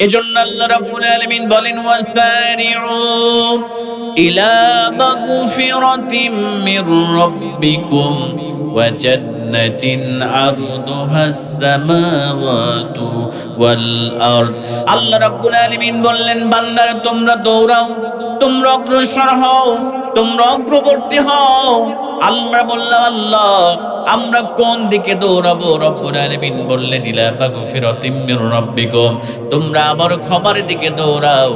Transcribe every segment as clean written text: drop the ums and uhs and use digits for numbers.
এজন্য আল্লাহ রাব্বুল আলামিন বলেন ওয়াসারিউ ইলা মাগফিরাতিম মির রাব্বিকুম ওয়া জান্নাতিন আরদুহাস সামাওয়াতু ওয়াল আরদ। আল্লাহ রাব্বুল আলামিন বললেন বান্দারা তোমরা দৌড়াও, তোমরা অগ্রসর হও, তোমরা অগ্রবর্তী হও। আমরা বললাম আল্লাহ আমরা কোন দিকে দৌড়াবো? রব্বুল আলামিন বললেন ইলা মাগফিরাতিম মির রাব্বিকুম, তোমরা আমার ক্ষমার দিকে দৌড়াও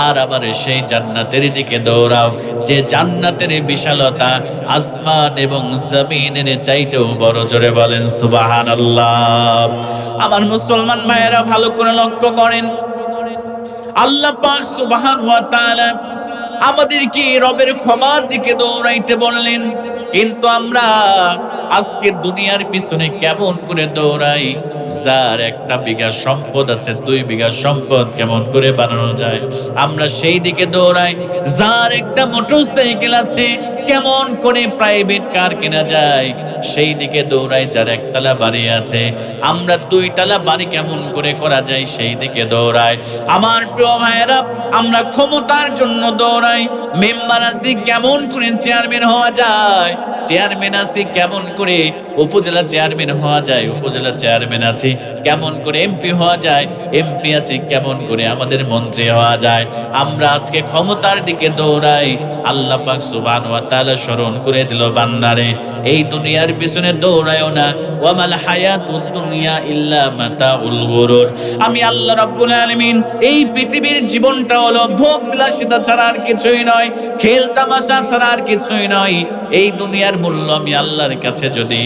আর আমার সেই জান্নাতের দিকে দৌড়াও যে জান্নাতের বিশালতা আসমান এবং জমিনের চাইতেও বড়। জোরে বলেন সুবহানাল্লাহ। আমার মুসলমান ভাইয়েরা ভালো করে লক্ষ্য করেন, আল্লাহ পাক সুবহানাহু ওয়া তাআলা আমাদেরকে রবের ক্ষমার দিকে দৌড়াইতে বললেন, কিন্তু আমরা আজকে দুনিয়ার পিছনে কেমন করে দৌড়াই? যার 1 বিঘা সম্পদ আছে 2 বিঘা সম্পদ কেমন করে বানানো যায় আমরা সেই দিকে দৌড়াই। যার একটা মোটরসাইকেল আছে কেমন করে প্রাইভেট কার কেনা যায় সেই দিকে দৌড়াই। যার 1 তলা বাড়ি আছে আমরা 2 তলা বাড়ি কেমন করে করা যায় সেই দিকে দৌড়াই। আমার প্রিয় ভাইয়েরা, আমরা ক্ষমতার জন্য দৌড়াই। মেম্বার আছি কেমন করে চেয়ারম্যান হওয়া যায়, চেয়ারম্যান আছি কেমন করে উপজেলা চেয়ারম্যান হওয়া যায়, উপজেলা চেয়ারম্যান আছি কেমন করে এমপি হওয়া যায়, এমপি আছি কেমন করে আমাদের মন্ত্রী হওয়া যায়। আমরা আজকে ক্ষমতার দিকে দৌড়াই। আল্লাহ পাক সুবহানাহু ওয়া তাআলা স্মরণ করে দিল বান্দারে এই দুনিয়ার পিছনে দৌড়ায়ও না, ওয়ামাল হায়াতুদ দুনিয়া ইল্লা মাতাউল গুরুর। আমি আল্লাহ রাব্বুল আলামিন এই পৃথিবীর জীবনটা হলো ভোগ বিলাসিতা ছাড়া আর কিছুই নয়, খেল তামাশা ছাড়া আর কিছুই নয়। এই দুনিয়ার মূল্য আমি আল্লাহর কাছে যদি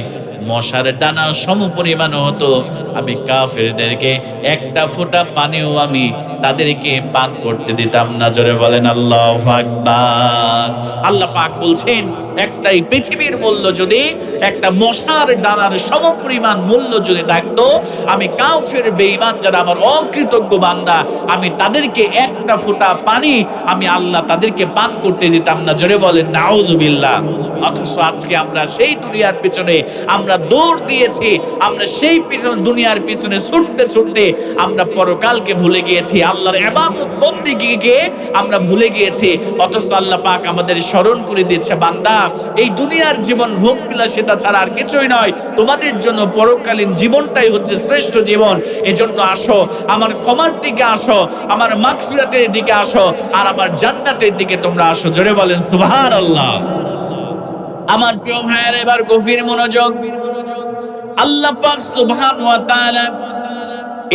মশার ডানা সমপরিমাণ হতো, আমি কাফেরদেরকে 1 ফোঁটা পানিও আমি তাদেরকে পান করতে দিতাম না। জোরে বলেন আল্লাহু আকবার। আল্লাহ পাক বলছেন একটাই পৃথিবীর মূল্য যদি একটা মশার ডানার সমপরিমাণ মূল্য যদি থাকতো, আমি কাফের বেঈমান যারা আমার অকৃতজ্ঞ বান্দা আমি তাদেরকে 1 ফোঁটা পানি আমি আল্লাহ তাদেরকে পান করতে দিতাম না। জোরে বলেন নাউযুবিল্লাহ। অথচ আজকে আমরা সেই দুনিয়ার পিছনে আমরা দৌড় দিয়েছি, আমরা সেই দুনিয়ার পিছনে ছুটতে ছুটতে আমরা পরকালকে ভুলে গিয়েছি, আল্লাহর ইবাদত বন্দেগীকে আমরা ভুলে গিয়েছি। অথচ আল্লাহ পাক আমাদের স্মরণ করে দিয়েছে বান্দা এই দুনিয়ার জীবন ভোগ বিলাসিতা ছাড়া আর কিছুই নয়, তোমাদের জন্য পরকালীন জীবনটাই হচ্ছে শ্রেষ্ঠ জীবন। এজন্য আসো আমার ক্ষমার দিকে আসো, আমার মাগফিরাতের দিকে আসো আর আমার জান্নাতের দিকে তোমরা আসো। জোরে বলেন সুবহানাল্লাহ। আমার প্রিয় ভাইয়ের এবার গভীর মনোযোগ। আল্লাহ পাক সুবহানাহু ওয়া তাআলা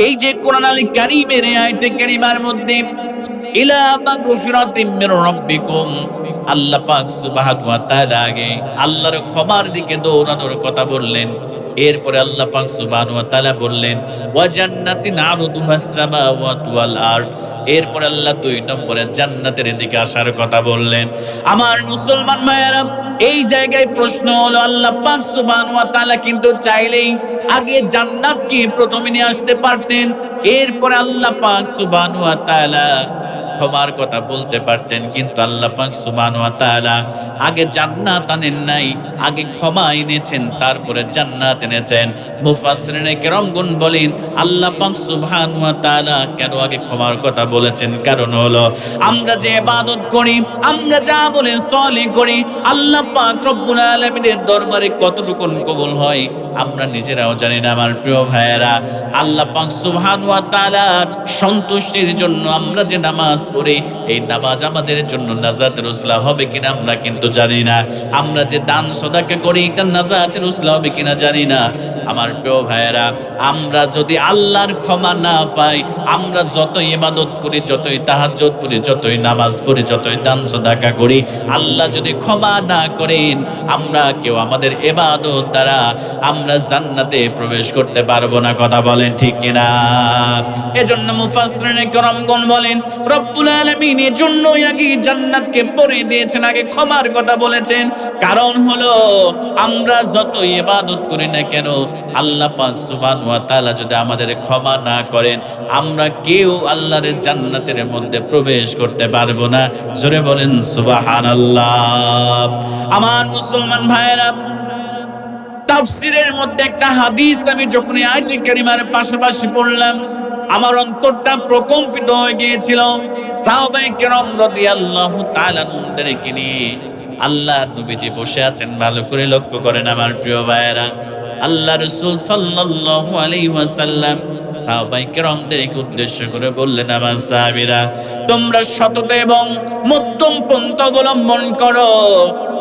এই যে কোরআন আল কারীমের আয়াতে কারীমার মধ্যে ইলা মাগফিরাতিম মির রাব্বিকুম, আল্লাহ পাক সুবহানাহু ওয়া তাআলা আগে আল্লাহর ক্ষমার দিকে দৌড়ানোর কথা বললেন। এরপরে আল্লাহ পাক সুবহানাহু ওয়া তাআলা বললেন ওয়া জান্নাতিন আরদুহাস সামাওয়াতু ওয়াল আরদ। এরপরে আল্লাহ 2 নম্বরে জান্নাতের দিকে আসার কথা বললেন। আমার মুসলমান ভাইয়েরা, এই জায়গায় প্রশ্ন হলো আল্লাহ পাক সুবহানাহু ওয়া তাআলা কিন্তু চাইলেই আগে জান্নাতকে প্রথমে নিয়ে আসতে পারতেন, এরপরে আল্লাহ পাক সুবহানাহু ওয়া তাআলা ক্ষমার কথা বলতে পারতেন, কিন্তু আল্লাহ পাক সুবহানাহু ওয়া তাআলা আগে জান্নাত আনেন নাই, আগে ক্ষমা এনেছেন তারপরে জান্নাত এনেছেন। মুফাসসিরিনে কেরামগণ বলেন আল্লাহ পাক সুবহানাহু ওয়া তাআলা কেন আগে ক্ষমার কথা বলেছেন? কারণ হলো আমরা যে ইবাদত করি, আমরা যা বলে সলি করি, আল্লাহ পাক রব্বুল আলামিনের দরবারে কতটুকু কবুল হয় আমরা নিজেরাও জানি না। আমার প্রিয় ভাইয়েরা, আল্লাহ পাক সুবহানাহু ওয়া তাআলার সন্তুষ্টির জন্য আমরা যে নামাজ পড়ি, এই নামাজ আমাদের জন্য নাজাতের উসিলা হবে কিনা আমরা কিন্তু জানি না। আমরা যে দান সদাকা করি এটা নাজাতের উসিলা হবে কিনা জানি না। আমার প্রিয় ভাইয়েরা, আমরা যদি আল্লাহর ক্ষমা না পাই, আমরা যতই ইবাদত করি, যতই তাহাজ্জুদ পড়ি, যতই নামাজ পড়ি, যতই দান সদাকা করি, আল্লাহ যদি ক্ষমা না করেন, আমরা কেউ আমাদের ইবাদত দ্বারা আমরা জান্নাতে প্রবেশ করতে পারবো না। কথা বলেন ঠিক কিনা? এজন্য মুফাসসিরিনে কেরামগণ বলেন রব্বুল আলামিন এজন্যই আগে জান্নাতকে পরে দিয়েছেন, আগে ক্ষমার কথা বলেছেন। কারণ হলো আমরা যত ইবাদত করি না কেন, আল্লাহ পাক সুবহানাহু ওয়া তাআলা যদি আমাদের ক্ষমা না করেন, আমরা কেউ আল্লাহর জান্নাতের মধ্যে প্রবেশ করতে পারবো না। জোরে বলেন সুবহানাল্লাহ। আমার মুসলমান ভাইয়েরা, তাফসীরের মধ্যে একটা হাদিস আমি যখন আয়াতে কারিমার পাশাপাশি পড়লাম, আমার অন্তরটা প্রকম্পিত হয়ে গিয়েছিল। সাহাবায়ে কেরাম রাদিয়াল্লাহু তাআলা আনহুদেরকে নিয়ে আল্লাহর নবীজি বসে আছেন, ভালো করে লক্ষ্য করেন আমার প্রিয় ভাইয়েরা। আল্লাহ রাসূল সাল্লাল্লাহু আলাইহি ওয়াসাল্লাম সাহাবায়ে কেরামদেরকে উদ্দেশ্য করে বললেন, আমার সাহাবীরা, তোমরা সততা এবং মধ্যম পন্থা অবলম্বন করো,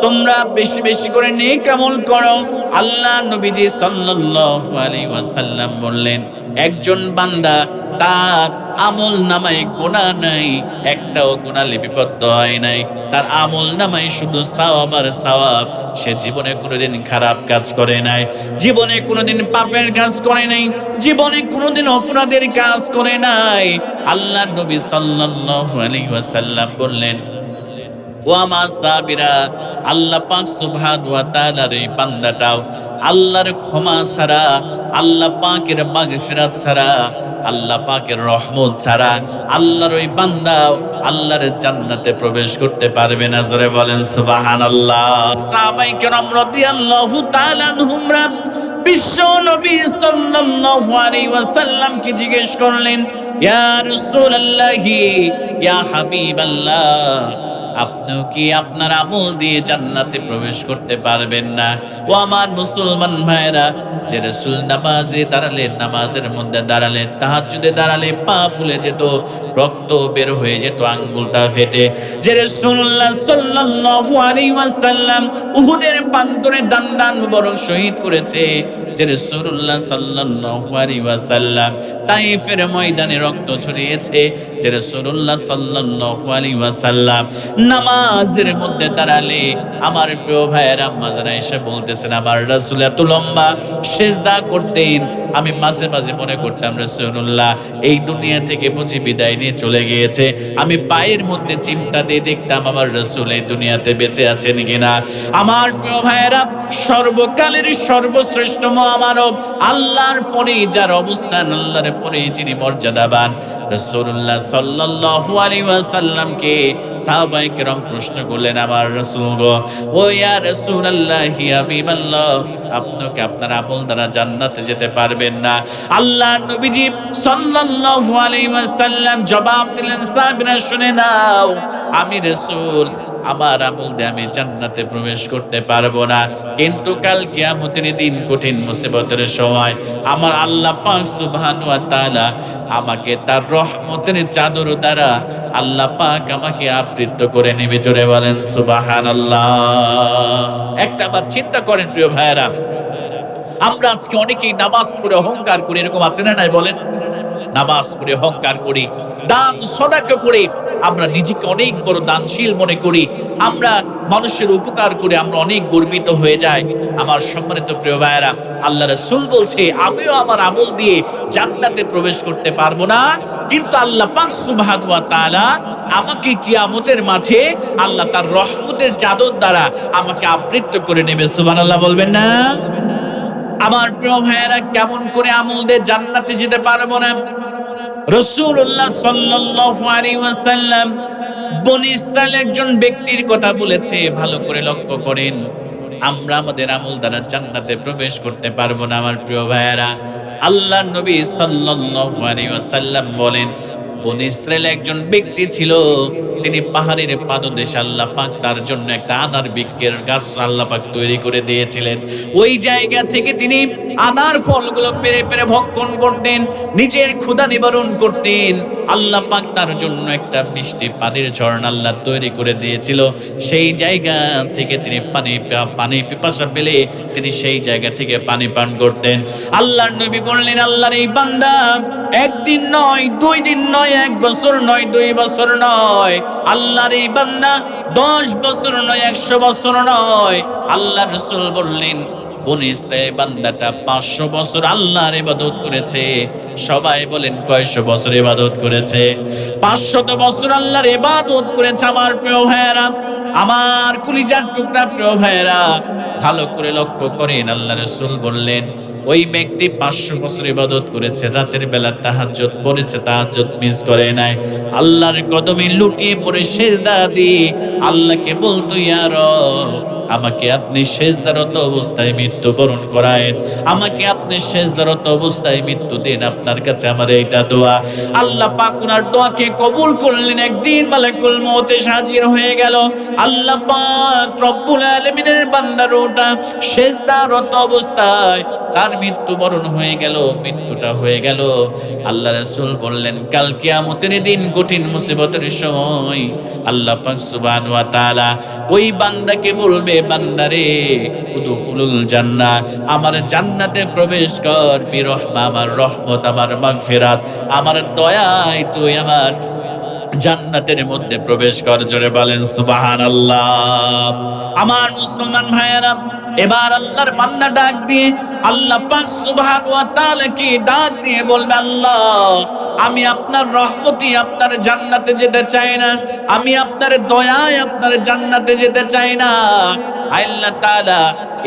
তোমরা বেশি বেশি করে নেক আমল করো। আল্লাহ নবীজি সাল্লাল্লাহু আলাইহি ওয়াসাল্লাম বললেন, একজন বান্দা তার আমল নামায় গুনাহ নাই, একটাও গুনাহ লিপিবদ্ধ হয় নাই, তার আমল নামায় শুধু সওয়াব আর সওয়াব। সে জীবনে কোনোদিন খারাপ কাজ করে নাই, জীবনে কোনোদিন পাপের কাজ করে নাই, জীবনে কোনোদিন অপরাধের কাজ করে নাই। আল্লাহ নবী সাল্লাল্লাহু আলাইহি ওয়াসাল্লাম বললেন, ও আমার সাহাবীরা, আল্লাহ পাক সুবহানাহু ওয়া তাআলার এই বান্দাটাও আল্লাহর ক্ষমা ছাড়া, আল্লাহ পাকের মাগফিরাত ছাড়া, আল্লাহ পাকের রহমত ছাড়া আল্লাহর ওই বান্দাও আল্লাহর জান্নাতে প্রবেশ করতে পারবে না। জোরে বলেন সুবহানাল্লাহ। সাহাবায়ে কেরাম রাদিয়াল্লাহু তাআলা আনহুমরা বিশ্ব নবী সাল্লাল্লাহু আলাইহি ওয়াসাল্লামকে জিজ্ঞেস করলেন, ইয়া রাসূলুল্লাহি, ইয়া হাবিবাল্লাহ, আপনিও কি আপনার আমল দিয়ে জান্নাতে প্রবেশ করতে পারবেন না? ও আমার মুসলমান ভাইরা, যে রাসূল নামাজে দাঁড়ালে, নামাজের মধ্যে দাঁড়ালে, তাহাজ্জুদে দাঁড়ালে পা ফুলে যেত, রক্ত বের হয়ে যেত আঙ্গুলটা ফেটে, যে রাসূলুল্লাহ সাল্লাল্লাহু আলাইহি ওয়াসাল্লাম উহুদের প্রান্তরে দান দান মুবারক শহীদ করেছে, যে রাসূলুল্লাহ সাল্লাল্লাহু আলাইহি ওয়াসাল্লাম তাইফের ময়দানে রক্ত ছড়িয়েছে, যে রাসূলুল্লাহ সাল্লাল্লাহু আলাইহি ওয়াসাল্লাম নামাজের মধ্যে দাঁড়ালে, আমার প্রিয় ভাইয়েরা মাঝে এসে বলতেছেন, আমার রাসূল এত লম্বা সিজদা করতেন, আমি মাঝে মাঝে মনে করতাম রাসূলুল্লাহ এই দুনিয়া থেকে বুঝি বিদায় নিয়ে চলে গিয়েছে। আমি পায়ের মধ্যে চিমটা দিয়ে দেখতাম আমার রাসূল এই দুনিয়াতে বেঁচে আছেন কিনা। আমার প্রিয় ভাইয়েরা, সর্বকালের সর্বশ্রেষ্ঠ মহামানব, আল্লাহর পরে যার অবস্থান, আল্লাহর পরে যিনি মর্যাদাবান, রাসূলুল্লাহ সাল্লাল্লাহু আলাইহি ওয়াসাল্লামকে সাহাবায়ে কেরাম প্রশ্ন করলেন, আমার রাসূল গো, ও ইয়া রাসূলুল্লাহ, ইয়া হাবিবাল্লাহ, আপনি কি আপনার আমল দ্বারা জান্নাতে যেতে পারবেন না? আল্লাহর নবীজি সাল্লাল্লাহু আলাইহি ওয়াসাল্লাম জবাব দিলেন, সাহাবীরা শুনে নাও, আমি রাসূল আমার আমল দিয়ে আমি জান্নাতে প্রবেশ করতে পারবো না, কিন্তু কাল কিয়ামতের দিন কঠিন মুসিবতের সময় আমার আল্লাহ পাক সুবহানাহু ওয়া তাআলা আমাকে তার রহমতের চাদর দ্বারা আল্লাহ পাক আমাকে আবৃত করে নেবে। জোরে বলেন সুবহানাল্লাহ। একটা বার চিন্তা করেন প্রিয় ভাইয়েরা, আমরা আজকে অনেকেই নামাজ পড়ে অহংকার করি, এরকম আছে না নাই বলেন? নামাজ পড়ে অহংকার করি, দান সদাকা করে আমরা নিজেকে অনেক বড় দানশীল মনে করি, আমরা মানুষের উপকার করে আমরা অনেক গর্বিত হয়ে যাই। আমার সম্মানিত প্রিয় ভাইয়েরা, আল্লাহ রাসূল বলছে, আমিও আমার আমল দিয়ে জান্নাতে প্রবেশ করতে পারবো না, কিন্তু আল্লাহ পাক সুবহানাহু ওয়া তাআলা আমাকে কিয়ামতের মাঠে আল্লাহ তার রহমতের চাদর দ্বারা আমাকে আবৃত করে নেবে। সুবহানাল্লাহ বলবেন না? আমার প্রিয় ভাইয়েরা, কেমন করে আমল দিয়ে জান্নাতে যেতে পারবো না? রাসূলুল্লাহ সাল্লাল্লাহু আলাইহি ওয়াসাল্লাম বনী ইসরাইল একজন ব্যক্তির কথা বলেছে, ভালো করে লক্ষ্য করেন। আমরা আমাদের আমল দ্বারা জান্নাতে প্রবেশ করতে পারবো না। আমার প্রিয় ভাইয়েরা, আল্লাহর নবী সাল্লাল্লাহু আলাইহি ওয়াসাল্লাম বলেন, বনী ইসরাইল একজন ব্যক্তি ছিল, তিনি পাহাড়ের পাদদেশে আল্লাহ পাক তার জন্য একটা আনার বৃক্ষের গাছ আল্লাহ পাক তৈরি করে দিয়েছিলেন। ওই জায়গা থেকে তিনি আনার ফলগুলো পেরে পেরে ভক্ষণ করতেন, নিজের ক্ষুধা নিবারণ করতেন। আল্লাহ পাক তার জন্য একটা মিষ্টি পানির ঝর্ণা আল্লাহ তৈরি করে দিয়েছিল। সেই জায়গা থেকে তিনি পানি পিপাসা পেলে তিনি সেই জায়গা থেকে পানি পান করতেন। আল্লাহর নবী বললেন, আল্লাহর এই বান্দা একদিন নয়, 2 দিন নয়, 1 বছর নয়, 2 বছর নয়, আল্লাহর এই বান্দা 10 বছর নয়, 100 বছর নয়। আল্লাহ রাসূল বললেন, বনী ইসরাইল বান্দাটা 500 বছর আল্লাহর ইবাদত করেছে। সবাই বলেন কয়শো বছর ইবাদত করেছে? 500 বছর আল্লাহর ইবাদত করেছে। আমার প্রিয় ভাইয়েরা, আমার কলিজার টুকরা প্রিয় ভাইয়েরা, ভালো করে লক্ষ্য করেন। আল্লাহ রাসূল বললেন, ওই ব্যক্তি 500 বছর ইবাদত করেছে, রাতের বেলা তাহাজ্জুদ পড়েছে, তাহাজ্জুদ মিস করে নাই, আল্লাহর কদমে লুটিয়ে পড়ে সিজদা দিয়ে আল্লাহকে বলতো, ইয়া রব, আমাকে আপনি সিজদারত অবস্থায় মৃত্যুবরণ করায়েন, আমাকে আপনি আপনি সেজদারত অবস্থায় মৃত্যু দিন, আপনার কাছে আমার এইটা দোয়া। আল্লাহ পাক ওনার দোয়াকে কবুল করলেন। একদিন মালাকুল মউত হাজির হয়ে গেল। আল্লাহ পাক রব্বুল আলামিনের বান্দার ওটা সেজদারত অবস্থায় তার মৃত্যুবরণ হয়ে গেল, মৃত্যুটা হয়ে গেল। আল্লাহ রাসূল বললেন, কাল কিয়ামতের দিন, কঠিন মুসিবতের সময় আল্লাহ পাক সুবহানাহু ওয়া তাআলা ওই বান্দাকে বলবে, বান্দারে উদখুলুল জান্নাহ, আমার জান্নাতে প্রবেশ কর, বিরহমা, আমার রহমত, আমার মাগফিরাত, আমার দয়ায় তুই আমার জান্নাতের মধ্যে প্রবেশ কর। জোরে বলেন সুবহানাল্লাহ। আমার মুসলমান ভাইয়েরা, এবার আল্লাহর বান্দা ডাক দিয়ে আল্লাহ পাক সুবহানাহু ওয়া তাআলা কি ডাক দিয়ে বলবে, আল্লাহ আমি আপনার রহমতে আপনার জান্নাতে যেতে চাই না, আমি আপনার দয়ায় আপনার জান্নাতে যেতে চাই না। আল্লাহ তাআলা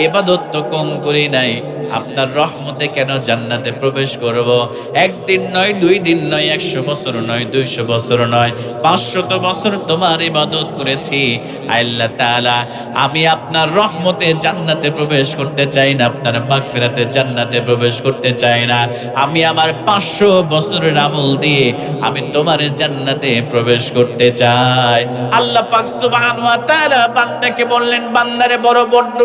ইবাদত তো কম করি নাই, আপনার রহমতে কেন জান্নাতে প্রবেশ করব? একদিন নয়, 2 দিন নয়, 100 বছর নয়, 200 বছর নয়, 500 বছর তোমার ইবাদত করেছি। আল্লাহ তাআলা আমি আপনার রহমতে জান্নাতে প্রবেশ করতে চাই না, আপনার মাগফিরাতে জান্নাতে প্রবেশ করতে চাই না। আমি আমার 500 বছরের আমল দিয়ে আমি তোমার জান্নাতে প্রবেশ করতে চাই। আল্লাহ পাক সুবহানাহু ওয়া তাআলা বান্দাকে বললেন, বান্দারে বড়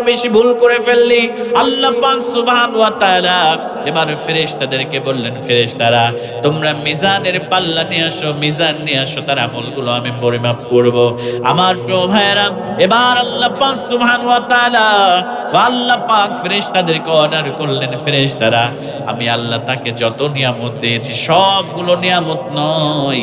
বেশি ভুল করে ফেললি। আল্লাহ পাক সুবহানাহু ওয়া তাআলা এবার ফেরেশতাদেরকে বললেন, ফেরেশতারা তোমরা মিজানের পাল্লা নিয়ে আসো, মিজান নিয়ে আসো, তার আমলগুলো আমি পরিমাপ করব। আমার প্রিয় ভাইয়েরা, এবার আল্লাহ পাক সুবহানাহু ওয়া তাআলা আল্লাহ পাক ফেরেশতাদেরকে অর্ডার করলেন, ফেরেশতারা আমি আল্লাহ তাকে যত নিয়ামত দিয়েছি সবগুলো নিয়ামত নয়,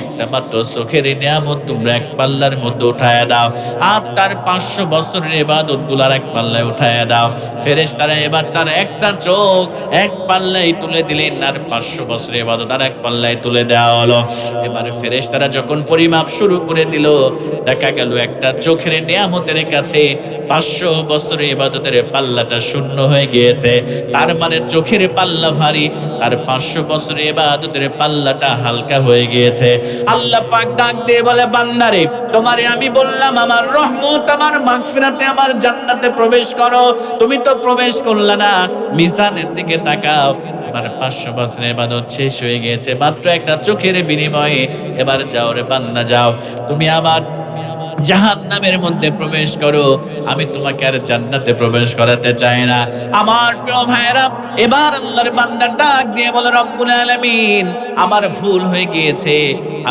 একটা মাত্র চোখের নিয়ামত তোমরা এক পাল্লার মধ্যে উঠায়া দাও, আর তার 500 বছরের ইবাদত গুলার এক পাল্লায় উঠায়া দাও। ফেরেশতারা এবার তার একটা চোখ এক পাল্লায় তুলে দিলেন, আর 500 বছরের ইবাদত আর এক পাল্লায় তুলে দেওয়া হলো। এবার ফেরেশতারা যখন পরিমাপ শুরু করে দিল, দেখা গেল একটা চোখের নিয়ামতের কাছে 500 বছরের ইবাদতের পাল্লাটা শূন্য হয়ে গিয়েছে। তার মানে চোখের পাল্লা ভারী, আর 500 বছরের ইবাদতের পাল্লাটা হালকা হয়ে গিয়েছে। আল্লাহ পাক ডাক দিয়ে বলে, বান্দারে তোমারে আমি বললাম আমার রহমত, আমার মাগফিরাতে, আমার জান্নাতে প্রবেশ করো, তুমি তো প্রবেশ করলা না। মিজানের দিকে তাকাও, তোমার 500 বছরের ইবাদত শেষ হয়ে গিয়েছে মাত্র একটা চোখের বিনিময়ে। এবার যাও রে বান্দা, যাও, তুমি আমার জাহান্নামের মধ্যে প্রবেশ করো, আমি তোমাকে আর জান্নাতে প্রবেশ করাতে চাই না। আমার প্রিয় ভাইরা, এবার আল্লাহর বান্দা ডাক দিয়ে বলে, রব্বুল আলামিন আমার ভুল হয়ে গিয়েছে,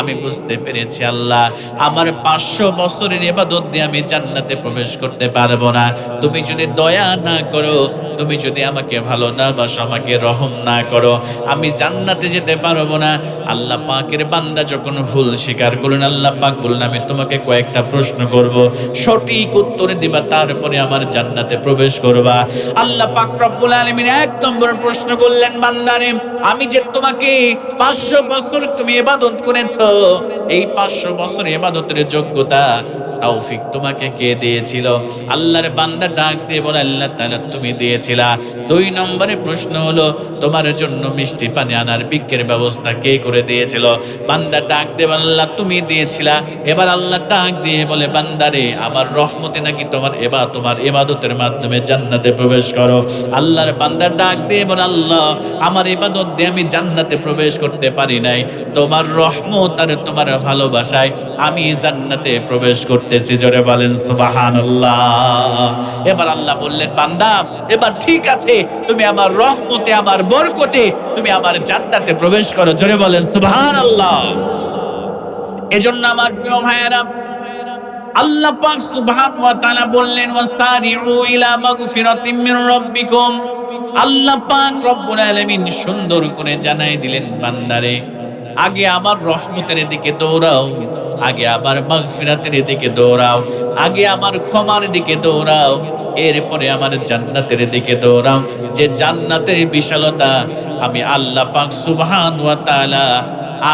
আমি বুঝতে পেরেছি আল্লাহ আমার 500 বছরের ইবাদত দিয়ে আমি জান্নাতে প্রবেশ করতে পারবো না। তুমি যদি দয়া না করো, তুমি যদি আমাকে ভালো না বাসো, আমাকে রহম না করো, আমি জান্নাতে যেতে পারবো না। আল্লাহ পাকের বান্দা যখন ভুল স্বীকার করলেন, আল্লাহ পাক বললেন, আমি তোমাকে কয়েকটা প্রশ্ন করব, সঠিক উত্তর দিবা, তারপরে আমার জান্নাতে প্রবেশ করবা। আল্লাহ পাক রব্বুল আলামিন 1 নম্বর প্রশ্ন করলেন, বান্দারে আমি যে তোমাকে 500 বছর তুমি ইবাদত করেছো, এই 500 বছর ইবাদতের যোগ্যতা তৌফিক তোমাকে কে দিয়েছিল? আল্লাহর বান্দা ডাক দিয়ে বলে, আল্লাহ তাআলা তুমি দিয়েছিলা। 2 নম্বরে প্রশ্ন হলো, তোমার জন্য মিষ্টি পানি আনার বিক্রির ব্যবস্থা কে করে দিয়েছিল? বান্দা ডাক দিয়ে বলে, আল্লাহ তুমি দিয়েছিলা। এবার আল্লাহ ডাক দিয়ে বলে, বান্দারে আমার রহমতে নাকি তোমার ইবাদতের মাধ্যমে জান্নাতে প্রবেশ করো। আল্লাহর বান্দা ডাক দিয়ে বলে, আল্লাহ আমার ইবাদত দিয়ে আমি জান্নাতে প্রবেশ করতে পারি নাই, তোমার রহমত আর তোমার ভালোবাসায় আমি জান্নাতে প্রবেশ করতেছি। জোরে বলেন সুবহানাল্লাহ। এবার আল্লাহ বললেন, বান্দা এবার ঠিক আছে, তুমি আমার রহমতে, আমার বরকতে তুমি আমার জান্নাতে প্রবেশ করো। জোরে বলেন সুবহানাল্লাহ। এজন্য আমার প্রিয় ভাইয়েরা, আল্লাহ পাক সুবহানাহু ওয়া তাআলা বললেন, ওয়াসারিউ ইলা মাগফিরাতিম মির রাব্বিকুম। আল্লাহ পাক রব্বুল আলামিন সুন্দর করে জানাই দিলেন, বান্দারে আগে আমার রহমতের দিকে দৌড়াও, আগে আমার মাগফিরাতের দিকে দৌড়াও, আগে আমার ক্ষমার দিকে দৌড়াও, এরপরে আমার জান্নাতের দিকে দৌড়াও। যে জান্নাতের বিশালতা আমি আল্লাহ পাক সুবহানাহু ওয়া তাআলা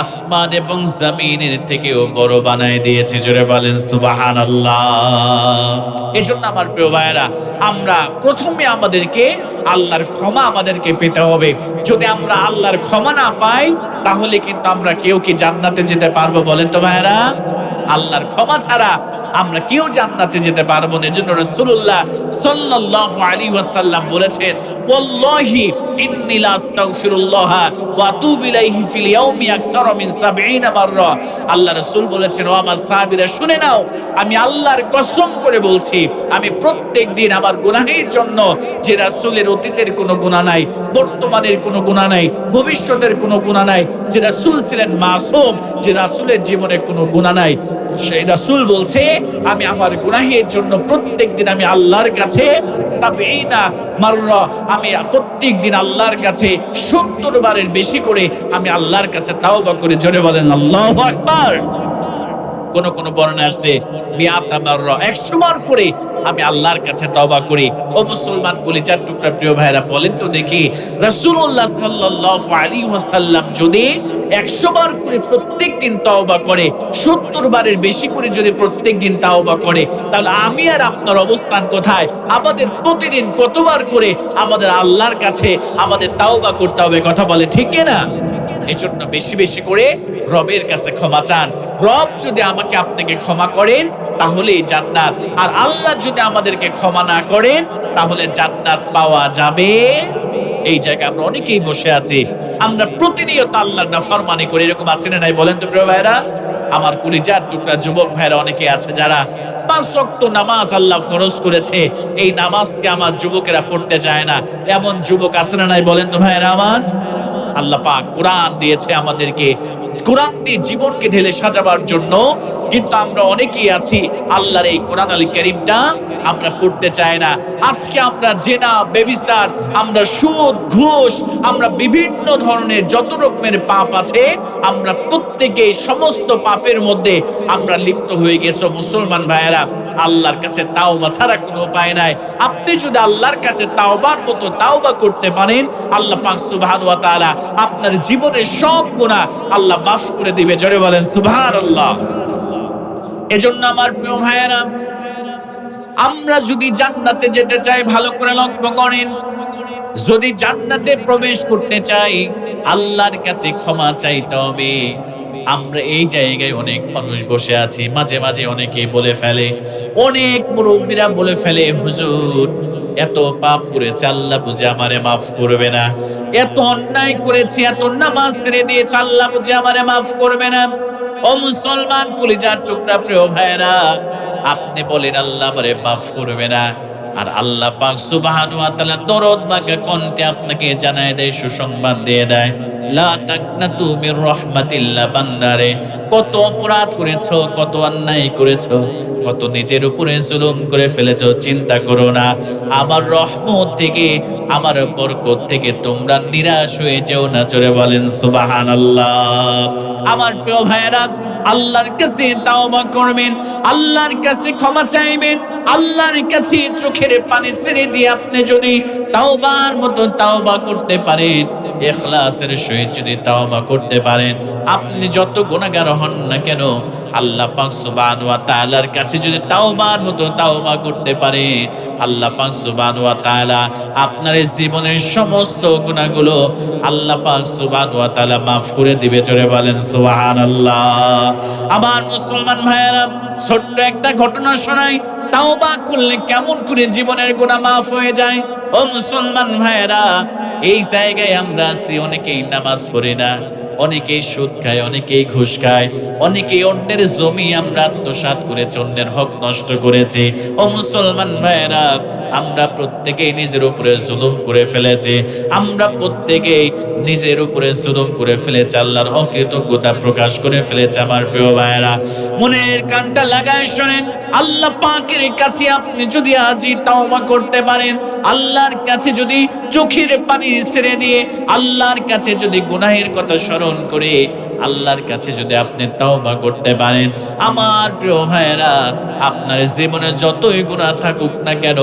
আসমান এবং জমিনের থেকেও বড় বানায় দিয়েছে। জোরে বলেন সুবহানাল্লাহ। এজন্য আমার প্রিয় ভাইয়েরা, আমরা প্রথমে আমাদেরকে আল্লাহর ক্ষমা আমাদেরকে পেতে হবে। যদি আমরা আল্লাহর ক্ষমা না পাই, তাহলে কিন্তু আমরা কেউ কি জান্নাতে যেতে পারবো? বলেন তো ভাইয়েরা, আল্লাহর ক্ষমা ছাড়া আমরা কেউ জান্নাতে যেতে পারবো না। এজন্য রাসূলুল্লাহ সাল্লাল্লাহু আলাইহি ওয়াসাল্লাম বলেছেন, ওয়াল্লাহি ইন্নী লা আস্তাগফিরুল্লাহ ওয়া আতুবু ইলাইহি ফিল ইয়াউমি আকসারা মিন ৭০ মাররা। আল্লাহ রাসূল বলেছেন, ও আমার সাহাবীরা শুনে নাও, আমি আল্লাহর কসম করে বলছি, আমি প্রত্যেকদিন আমার গুনাহের জন্য, যে রাসূলের অতীতের কোনো গুনাহ নাই, বর্তমানের কোনো গুনাহ নাই, ভবিষ্যতের কোনো গুনাহ নাই, যে রাসূল ছিলেন মাসুম, যে রাসূলের জীবনে কোনো গুনাহ নাই, সেই রাসূল বলছে আমি আমার গুনাহের জন্য প্রত্যেকদিন আমি আল্লাহর কাছে ৭০ মাররা, আমি প্রত্যেকদিন আল্লাহর কাছে ৭০ বারের বেশি করে আমি আল্লাহর কাছে তাওবা করে। জোরে বলেন আল্লাহু আকবার। কোন বর্ণনা আসছে মিয়াতা মাররা, ১০০ বার করে আমি আল্লাহর কাছে তওবা করি। ও মুসলমান কলিজার টুকরা প্রিয় ভাইরা, বলেন তো দেখি, রাসূলুল্লাহ সাল্লাল্লাহু আলাইহি ওয়াসাল্লাম যদি ১০০ বার করে প্রত্যেকদিন তওবা করে, ৭০ বারের বেশি করে যদি প্রত্যেকদিন তওবা করে, তাহলে আমি আর আপনার অবস্থান কোথায়? আমাদের প্রতিদিন কতবার করে আমাদের আল্লাহর কাছে আমাদের তওবা করতে হবে, কথা বলে ঠিক কিনা? এজন্য বেশি বেশি করে রবের কাছে ক্ষমা চান। রব যদি আমাকে আপনাকে ক্ষমা করেন তাহলেই জান্নাত, আর আল্লাহ যদি আমাদেরকে ক্ষমা না করেন তাহলে জান্নাত পাওয়া যাবে। এই জায়গায় আমরা অনেকেই বসে আছি, আমরা প্রতিনিয়ত আল্লাহর নাফরমানি করি, এরকম আছে না নাই বলেন তো প্রিয় ভাইরা? আমার কলিজার টুকরা যুবক ভাইরা অনেকে আছে যারা ৫ ওয়াক্ত নামাজ আল্লাহ ফরজ করেছে, এই নামাজকে আমার যুবকেরা পড়তে চায় না, এমন যুবক আছে না নাই বলেন তো ভাইরা আমার? আল্লাহ পাক কোরআন দিয়েছে আমাদেরকে, কোরআন দিয়ে জীবনকে ঢেলে সাজাবার জন্য, কিন্তু আমরা অনেকেই আছি আল্লাহর এই কোরআন আল কারীমটা আমরা পড়তে চাই না। আজকে আমরা জেনা, ব্যভিচার, আমরা সুদ, ঘুষ, আমরা বিভিন্ন ধরনের যত রকমের পাপ আছে, আমরা প্রত্যেকেই সমস্ত পাপের মধ্যে আমরা লিপ্ত হয়ে গেছি। মুসলমান ভাইয়েরা, আল্লাহর কাছে তাওবা ছাড়া কোনো উপায় নাই। আপনি যদি আল্লাহর কাছে তাওবার মতো তাওবা করতে পারেন, আল্লাহ পাক সুবহানাহু ওয়া তাআলা আপনার জীবনের সব গুনাহ আল্লাহ মাফ করে দিবে। জোরে বলেন সুবহানাল্লাহ। এজন্য আমার প্রিয় ভাইয়েরা, আমরা যদি জান্নাতে যেতে চাই, ভালো করে লক্ষ্য করেন, যদি জান্নাতে প্রবেশ করতে চাই আল্লাহর কাছে ক্ষমা চাইতে হবে। আমরা এই জায়গায় অনেক মানুষ বসে আছি, মাঝে মাঝে অনেকে বলে ফেলে, অনেক মুরব্বীরা বলে ফেলে, হুজুর এত পাপ করেছে আল্লাহ বুঝে আমারে মাফ করবে না, এত অন্যায় করেছি, এত নামাজ ছেড়ে দিয়েছে আল্লাহ বুঝে আমারে মাফ করবে না। ও মুসলমান কলিজার টুকরা প্রিয় ভাইরা, আপনি বলেন আল্লাহ আমারে মাফ করবে না, আর আল্লাহ পাক সুবহানাহু ওয়া তাআলা দরদ মাখা কণ্ঠে আপনাকে জানায় দেয়, সুসংবাদ দিয়ে দেয়, লা তাকনাতু মির রাহমাতিল্লাহ। বান্দারে, কত অপরাধ করেছো, কত অন্যায় করেছো, কত নিজের উপরে জুলুম করে ফেলেছো, চিন্তা করো না, আমার রহমত থেকে, আমার বরকত থেকে তোমরা নিরাশ হয়ে যেও না। জোরে বলেন সুবহানাল্লাহ। আমার প্রিয় ভাইয়েরা, আল্লাহর কাছে তাওবা করবেন, আল্লাহর কাছে ক্ষমা চাইবেন, আল্লাহর কাছে চোখের পানি ছেড়ে দিয়ে আপনি যদি তাওবার মতো তাওবা করতে পারেন, ইখলাসের সহিত যদি তাওবা করতে পারেন, আপনি যত গুনাহগার হন না কেন, আল্লাহ পাক সুবহানাহু ওয়া তাআলার কাছে যদি তাওবার মতো তাওবা করতে পারেন, আল্লাহ পাক সুবহানাহু ওয়া তাআলা আপনার জীবনের সমস্ত গুনাহগুলো আল্লাহ পাক সুবহানাহু ওয়া তাআলা মাফ করে দিবে। জোরে বলেন সুবহানাল্লাহ। আমার মুসলমান ভাইয়েরা, ছোট্ট একটা ঘটনা শোনাই, তাওবা করলে কেমন করে জীবনের গুনাহ মাফ হয়ে যায়। ও মুসলমান ভাইয়েরা, এই জায়গায় আমরা আছি, অনেকেই নামাজ পড়ি না, অনেকেই সুদ খায়, অনেকেই ঘুষ খায়, অনেকেই অন্যের জমি আমরা আত্মসাৎ করেছি, অন্যের হক নষ্ট করেছি। ও মুসলমান ভাইয়েরা, আমরা প্রত্যেকেই নিজের উপরে জুলুম করে ফেলেছি, আমরা প্রত্যেকেই নিজের উপরে জুলুম করে ফেলেছি, আল্লাহর অকৃতজ্ঞতা প্রকাশ করে ফেলেছে। আমার প্রিয় ভাইয়েরা, মনের কানটা লাগায় শোনেন, আল্লাহ পাকের কাছে আপনি যদি আজই তাওবা করতে পারেন, আল্লাহর কাছে যদি চোখের পানি ছেড়ে দিয়ে, আল্লাহর কাছে যদি গুনাহের কথা স্মরণ করে, আল্লাহর কাছে যদি আপনি তাওবা করতে পারেন, আমার প্রিয় ভাইয়েরা, আপনার জীবনে যতই গুনাহ থাকুক না কেন,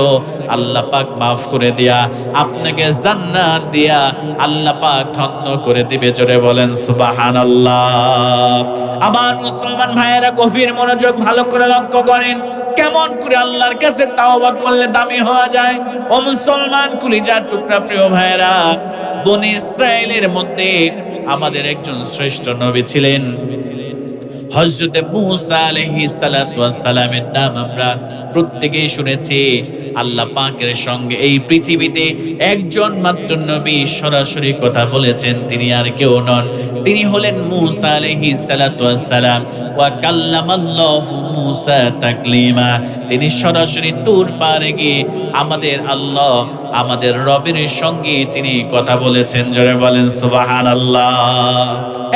আল্লাহ পাক মাফ করে দিয়া, আপনাকে জান্নাত দিয়া আল্লাহ পাক ধন্য করে দিবে। জোরে বলেন সুবহানাল্লাহ। আমার মুসলমান ভাইয়েরা, গভীর মনোযোগ ভালো করে লক্ষ্য করেন, কেমন করে আল্লাহর কাছে তাওবা করলে দামি হওয়া যায়। ও মুসলমান কলিজার টুকরা প্রিয় ভাইয়েরা, বনি ইসরাইলের মধ্যে আমাদের একজন শ্রেষ্ঠ নবী ছিলেন হযরতে মূসা আলাইহিস সালাতু ওয়াস সালামের নাম আমরা প্রত্যেকেই শুনেছি। আল্লাহ পাকের সঙ্গে এই পৃথিবীতে একজন মাত্র নবী সরাসরি কথা বলেছেন, তিনি আর কেউ নন, তিনি হলেন মূসা আলাইহিস সালাতু ওয়াস সালাম। ওয়া কাল্লামাল্লাহু মূসা তাকলিমা, তিনি সরাসরি তুর পাহাড়ে গিয়ে আমাদের আল্লাহ, আমাদের রবের সঙ্গে তিনি কথা বলেছেন। জোরে বলেন সুবহানাল্লাহ।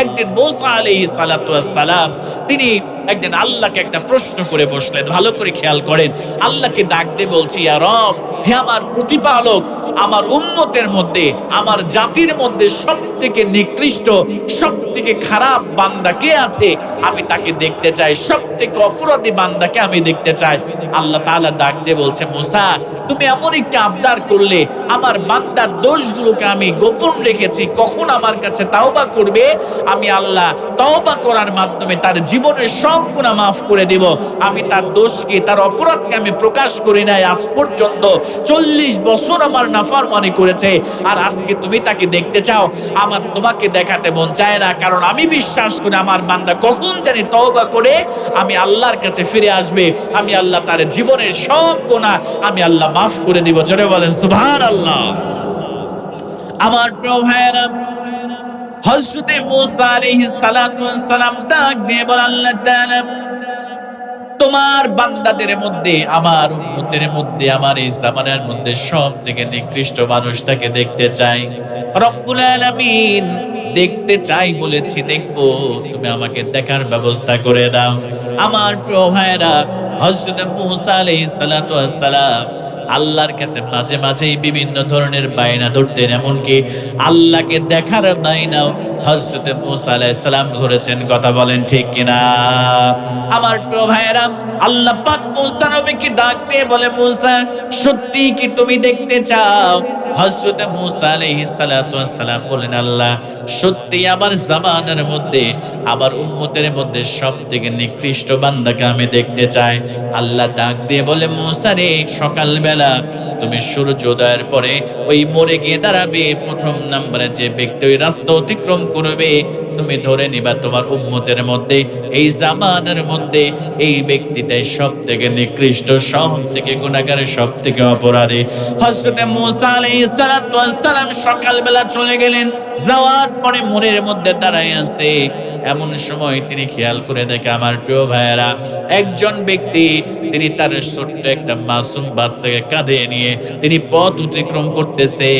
একদিন মূসা আলাইহিস সালাতু ওয়াস সালাম তিনি একদিন আল্লাহকে একটা প্রশ্ন করে বসলেন। ভালো করে খেয়াল করেন, আল্লাহকে ডাক দিয়ে বলছি, ইয়া রব, হে আমার প্রতিপালক, আমার উম্মতের মধ্যে, আমার জাতির মধ্যে সবথেকে নিকৃষ্ট, সবথেকে খারাপ বান্দা কে আছে? আমি তাকে দেখতে চাই। সবথেকে অপরাধী বান্দাকে আমি দেখতে চাই। আল্লাহ তাআলা ডাক দিয়ে বলছে, মূসা, তুমি এমন একটা আবদার করলে, আমার বান্দার দোষগুলোকে আমি গোপন রেখেছি, কখন আমার কাছে তাওবা করবে, আমি আল্লাহ তাওবা করার মাধ্যমে তার জীবনের সব গুনাহ মাফ করে দেব। আমি তার দোষকে, তার অপরাধকে আমি প্রকাশ করি নাই আজ পর্যন্ত। 40 বছর আমার নাফরমানি করেছে, আর আজকে তুমি তাকে দেখতে চাও। আমার তোমাকে দেখাতে মন চায় না, কারণ আমি বিশ্বাস করি আমার বান্দা কখন জানি তওবা করে আমি আল্লাহর কাছে ফিরে আসবে, আমি আল্লাহ তার জীবনের সব গুনাহ আমি আল্লাহ মাফ করে দিব। জোরে বলেন সুবহানাল্লাহ। আমার প্রিয় ভাইয়েরা, হযরতে মূসা আলাইহিস সালাতু ওয়াস সালাম ডাক দিয়ে বলেন, আল্লাহ তাআলা, তোমার বান্দাদের মধ্যে, আমার উম্মতের মধ্যে, আমার এই জামানার মধ্যে সবথেকে নিকৃষ্ট মানুষটাকে দেখতে চাই। রব্বুল আলামিন, দেখতে চাই বলেছি, দেখবো, তুমি আমাকে দেখার ব্যবস্থা করে দাও। আমার প্রিয় ভাইয়েরা, হযরত মূসা আলাইহিস সালাতু ওয়াস সালাম আল্লাহর কাছে মাঝে মাঝেই বিভিন্ন ধরনের বায়না ধরতেন, এমনকি আল্লাহকে দেখার বায়নাও হযরত মূসা আলাইহিস সালাম ধরেছেন। কথা বলেন ঠিক কিনা? আমার প্রিয় ভাইয়েরা, আল্লাহ পাক মূসা নবীকে ডাক দিয়ে বলে, মূসা, সত্যি কি তুমি দেখতে চাও? হযরত মূসা আলাইহিস সালাতু ওয়াস সালাম বলেন, আল্লাহ, সত্যি আমার জামানার মধ্যে, আমার উম্মতের মধ্যে সবথেকে নিকৃষ্ট বান্দাকে আমি দেখতে চাই। আল্লাহ ডাক দিয়ে বলে, মূসা রে, সকালবেলা তুমি সূর্যোদয়ের পরে ওই মোড়ে গিয়ে দাঁড়াবে, প্রথম নম্বরে যে ব্যক্তি ওই রাস্তা অতিক্রম করবে, তুমি ধরে নিবা তোমার উম্মতের মধ্যে, এই জামানার মধ্যে এই ব্যক্তিটাই সবথেকে নিকৃষ্ট, সবথেকে গুনাহগার, সবথেকে অপরাধী। হযরত মূসা আলাইহিস সালাতু ওয়াস সালাম সকালবেলা চলে গেলেন, যাওয়ার পরে মোড়ের মধ্যে দাঁড়ায় আছে। এমন সময় তিনি খেয়াল করে দেখে, আমার প্রিয় ভাইয়েরা, একজন ব্যক্তি, তিনি তার ছোট্ট একটা মাসুম বাচ্চাকে কাঁধে নিয়ে তিনি পথ অতিক্রম করতেছে।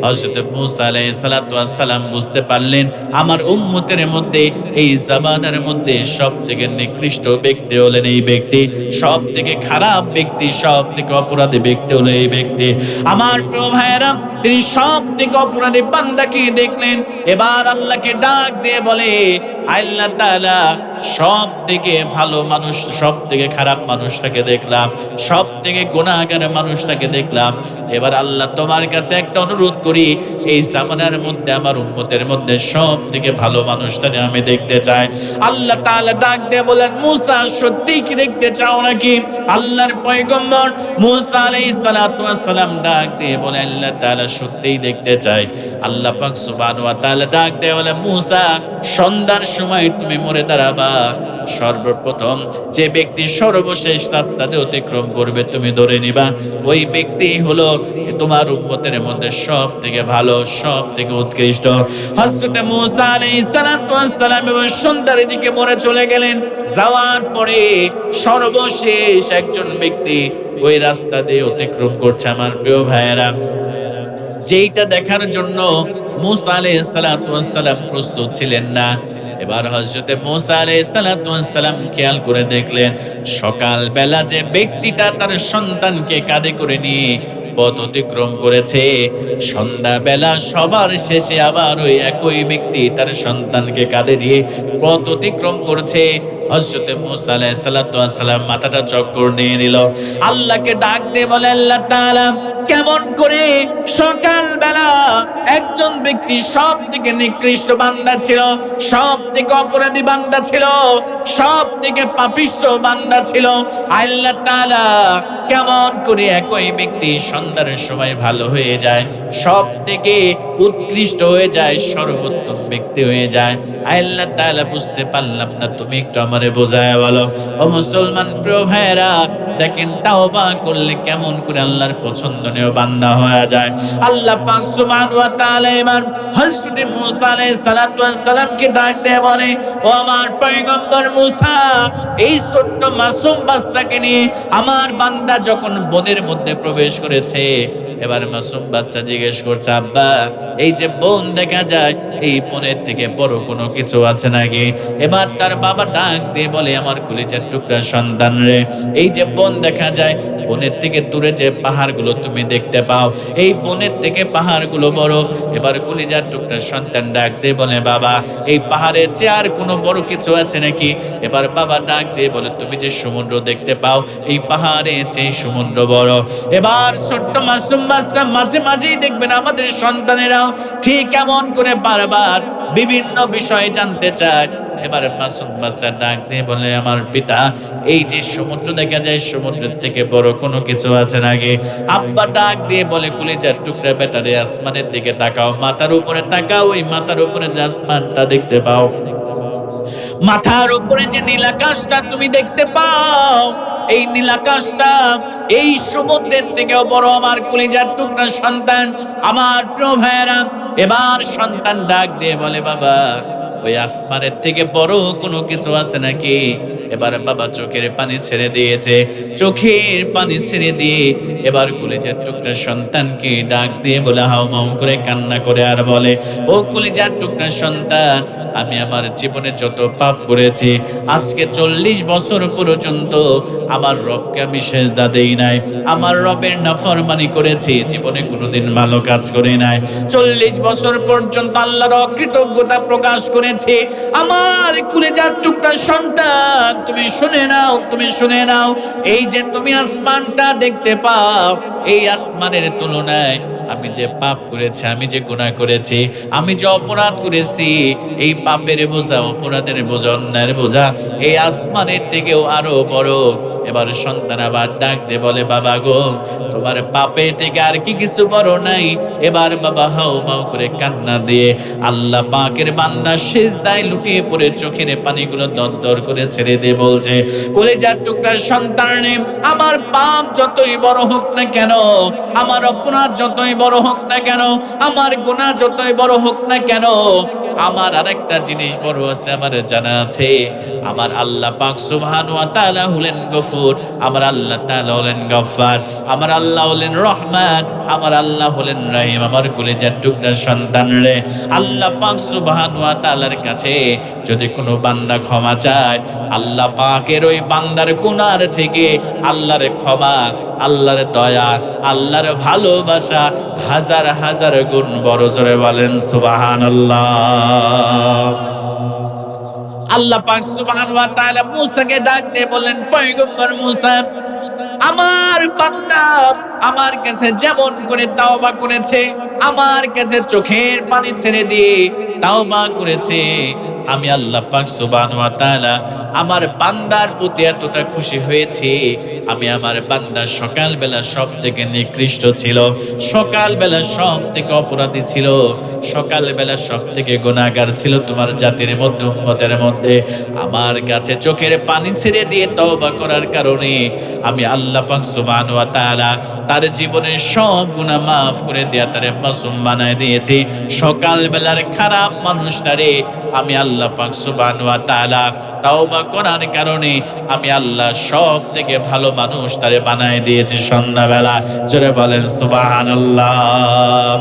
হযরত মূসা আলাইহিস সালাতু ওয়াস সালাম বুঝতে পারলেন, আমার উম্মতের মধ্যে, এই জামানার মধ্যে সবথেকে নিকৃষ্ট ব্যক্তি হলেন এই ব্যক্তি, সবথেকে খারাপ ব্যক্তি, সবথেকে অপরাধী ব্যক্তি হলো এই ব্যক্তি। আমার প্রিয় ভাইয়েরা, তিনি সবথেকে অপরাধী বান্দাকে দেখলেন। এবার আল্লাহকে ডাক দিয়ে বলে, আল্লাহ তাআলা, সবথেকে ভালো মানুষ, সবথেকে খারাপ মানুষটাকে দেখলাম, সবথেকে গুনাহগার মানুষটাকে দেখলাম। এবার আল্লাহ, তোমার কাছে একটা অনুরোধ করি, এই জামানার মধ্যে আমার উম্মতের মধ্যে সবথেকে ভালো মানুষটাকে আমি দেখতে চাই। আল্লাহ তাআলা ডাক দিয়ে বলেন, মূসা, সত্যি কি দেখতে চাও নাকি? আল্লাহর পয়গম্বর মূসা আলাইহিস সালাতু ওয়াস সালাম ডাক দিয়ে বলে, আল্লাহ তাআলা, সত্যিই দেখতে চাই। আল্লাহ পাক সুবহানাহু ওয়া তাআলা ডাক দিয়ে বলে, মূসা, সন্ধ্যার সময় তুমি মোড়ে দাঁড়াবা, সর্বপ্রথম যে ব্যক্তি সর্বশেষ রাস্তাতে অতিক্রম করবে, তুমি ধরে নিবা ওই ব্যক্তি হলো তোমার উম্মতের মধ্যে সবথেকে ভালো, সবথেকে উৎকৃষ্ট। হযরত মূসা আলাইহিস সালাতু ওয়াস সালাম সন্ধ্যার দিকে মোড়ে চলে গেলেন। যাওয়ার পরে সর্বশেষ একজন ব্যক্তি ওই রাস্তা দিয়ে অতিক্রম করছে। আমার প্রিয় ভাইয়েরা, যেইটা দেখার জন্য মূসা আলাইহিস সালাতু ওয়াস সালাম প্রস্তুত ছিলেন না। এবার হযরত মূসা আলাইহিস সালাতু ওয়াস সালাম খেয়াল করে দেখলেন, সকালবেলা যে ব্যক্তিটা তার সন্তানকে কাঁধে করে নিয়ে পথ অতিক্রম করেছে, সন্ধ্যাবেলা সবার শেষে আবার ওই একই ব্যক্তি তার সন্তানকে কাঁধে দিয়ে পথ অতিক্রম করছে। হযরত মূসা আলাইহিস সালাতু ওয়াস সালাম মাথাটা চক্কর দিয়ে নিল। আল্লাহকে ডাক দিয়ে বলে, আল্লাহ তাআলা, কেমন করে সকালবেলা একজন ব্যক্তি সবথেকে নিকৃষ্ট বান্দা ছিল, সবথেকে অপরাধী বান্দা ছিল, সবথেকে পাপিষ্ঠ বান্দা ছিল, আল্লাহ তাআলা কেমন করে একই ব্যক্তি সন্ধ্যার সময় ভালো হয়ে যায়, সবথেকে উৎকৃষ্ট হয়ে যায়, সর্বোত্তম ব্যক্তি হয়ে যায়। আল্লাহ তাআলা বুঝতে পারলাম না, তুমি একটু আমারে বোঝায় বলো। ও মুসলমান প্রিয় ভাইরা, দেখেন তাওবা করলে কেমন করে আল্লাহর পছন্দনীয় বান্দা হয়ে যায়। আল্লাহ পাক সুবহানাহু ওয়া তাআলা এবার হযরত মূসা আলাইহিস সালাতু ওয়াস সালামকে ডাক দিয়ে বলে, ও আমার পয়গম্বর মূসা, এই ছোট্ট মাসুম বাচ্চাকে নিয়ে আমার বান্দা যখন বনের মধ্যে প্রবেশ করেছে, এবার মাসুম বাচ্চা জিজ্ঞেস করছে, আব্বা এই যে বন দেখা যায়, এই বনের থেকে বড় কোনো কিছু আছে নাকি? এবার তার বাবা ডাক দিয়ে বলে, আমার কলিজার টুকরা সন্তান রে, এই যে বন দেখা যায়, বনের থেকে দূরে যে পাহাড়গুলো তুমি দেখতে পাও, এই বনের থেকে পাহাড়গুলো বড়। এবার কলিজার টুকরা সন্তান ডাক দিয়ে বলে, বাবা এই পাহাড়ের চেয়ে আর কোনো বড় কিছু আছে নাকি? এবার বাবা ডাক দিয়ে বলে, তুমি যে সমুদ্র দেখতে পাও, এই পাহাড়ের চেয়ে সমুদ্র বড়। এবার ছোট্ট মাসুম বাচ্চা মাঝে মাঝেই দেখবেন আমাদের সন্তানেরাও ঠিক এমন করে বারবার বিভিন্ন বিষয় জানতে চায়। এবার মাসুম বাচ্চা ডাক দিয়ে বলে, আমার পিতা এই যে সমুদ্র দেখা যায়, সমুদ্রের থেকে বড় কোনো কিছু আছে নাকি? আব্বা ডাক দিয়ে বলে, কলিজার টুকরা বেটারে, আসমানের দিকে তাকাও, মাথার উপরে তাকাও, ওই মাথার উপরে যে আসমানটা দেখতে পাও, মাথার উপরে যে নীলাকাশটা তুমি দেখতে পাও, এই নীলাকাশটা এই সমুদ্রের থেকেও বড়। আমার কলিজার টুকরা সন্তান, আমার প্রিয় ভাইয়েরা, এবার সন্তান ডাক দিয়ে বলে, বাবা ওই আসমানের থেকে বড় কোনো কিছু আছে নাকি? এবার বাবা চোখের পানি ছেড়ে দিয়েছে, চোখের পানি ছেড়ে দিয়ে এবার কলিজার টুকরা সন্তানকে ডাক দিয়ে বলে, হাউমাউ করে কান্না করে আর বলে, ও কলিজার টুকরা সন্তান, আমি আমার জীবনে যত পাপ করেছি, আজকে 40 বছর পর্যন্ত আমার রবকে আমি সেজদা দেই নাই, আমার রবের নাফরমানি করেছি, জীবনে কোনোদিন ভালো কাজ করি নাই, 40 বছর পর্যন্ত আল্লাহর অকৃতজ্ঞতা প্রকাশ করেছি। আমার কলিজার টুকরা সন্তান, তুমি শুনে নাও, তুমি শুনে নাও, এই যে তুমি আসমানটা দেখতে পাও, এই আসমানের তুলনায় আমি যে পাপ করেছি, আমি যে গুনাহ করেছি, আমি যে অপরাধ করেছি, এই পাপের বোঝা, অপরাধের বোঝা, অন্যায়ের বোঝা এই আসমানের থেকেও আরো বড়। এবার সন্তান আবার ডাক দিয়ে বলে, বাবা গো, তোমার পাপের থেকে আর কি কিছু বড় নাই? এবার বাবা হাউমাউ করে কান্না দিয়ে আল্লাহ পাকের বান্দা সিজদায় লুটিয়ে পড়ে চোখের পানিগুলো দরদর করে ছেড়ে দিয়ে বলছে, কলিজার টুকরার সন্তানে, আমার পাপ যতই বড় হোক না কেন, আমার অপরাধ যতই বড় হোক না কেন, আমার গুনাহ যতই বড় হোক না কেন, আমার আরেকটা জিনিস বড় আছে, আমার জানা আছে, আমার আল্লাহ পাক সুবহানাহু ওয়া তাআলা হলেন গফুর, আমার আল্লাহ তাআলা হলেন গফফার, আমার আল্লাহ হলেন রহমান, আমার আল্লাহ হলেন রহিম। আমার কলিজার টুকরা সন্তান রে, আল্লাহ পাক সুবহানাহু ওয়া তাআলার কাছে যদি কোনো বান্দা ক্ষমা চায়, আল্লাহ পাকের ওই বান্দার গুনার থেকে আল্লাহর ক্ষমা, আল্লাহর দয়া, আল্লাহর ভালোবাসা হাজার হাজার গুণ বড়। জোরে বলেন সুবহানাল্লাহ। আল্লাহ পাক সুবহানাহু ওয়া তাআলা মূসাকে ডাক দিয়ে বললেন, পয়গম্বর মূসা, আমার বান্দা আমার কাছে যেমন করে তাওবা করেছে, আমার কাছে চোখের পানি ছেড়ে দিয়ে তাওবা করেছে, আমি আল্লাহ পাক সুবহানাহু ওয়া তাআলা আমার বান্দার প্রতি এতটা খুশি হয়েছি, আমি আমার বান্দা সকালবেলা সব থেকে নিকৃষ্ট ছিল, সকালবেলা সব থেকে অপরাধী ছিল, সকালবেলা সব থেকে গুনাহগার ছিল তোমার জাতির মধ্যে, উম্মতের মধ্যে। আমার কাছে চোখের পানি ছেড়ে দিয়ে তওবা করার কারণে আমি আল্লাহ পাক সুবহানাহু ওয়া তাআলা তার জীবনের সব গুনাহ মাফ করে দিয়া তারে মাসুম বানায় দিয়েছি। সকালবেলার খারাপ মানুষটারে আমি আল্লাহ পাক সুবহানাহু ওয়া তাআলা তাওবা করার কারণে আমি আল্লাহ সব থেকে ভালো মানুষ তারে বানায় দিয়েছি সন্ধ্যাবেলা। জোরে বলেন সুবহানাল্লাহ।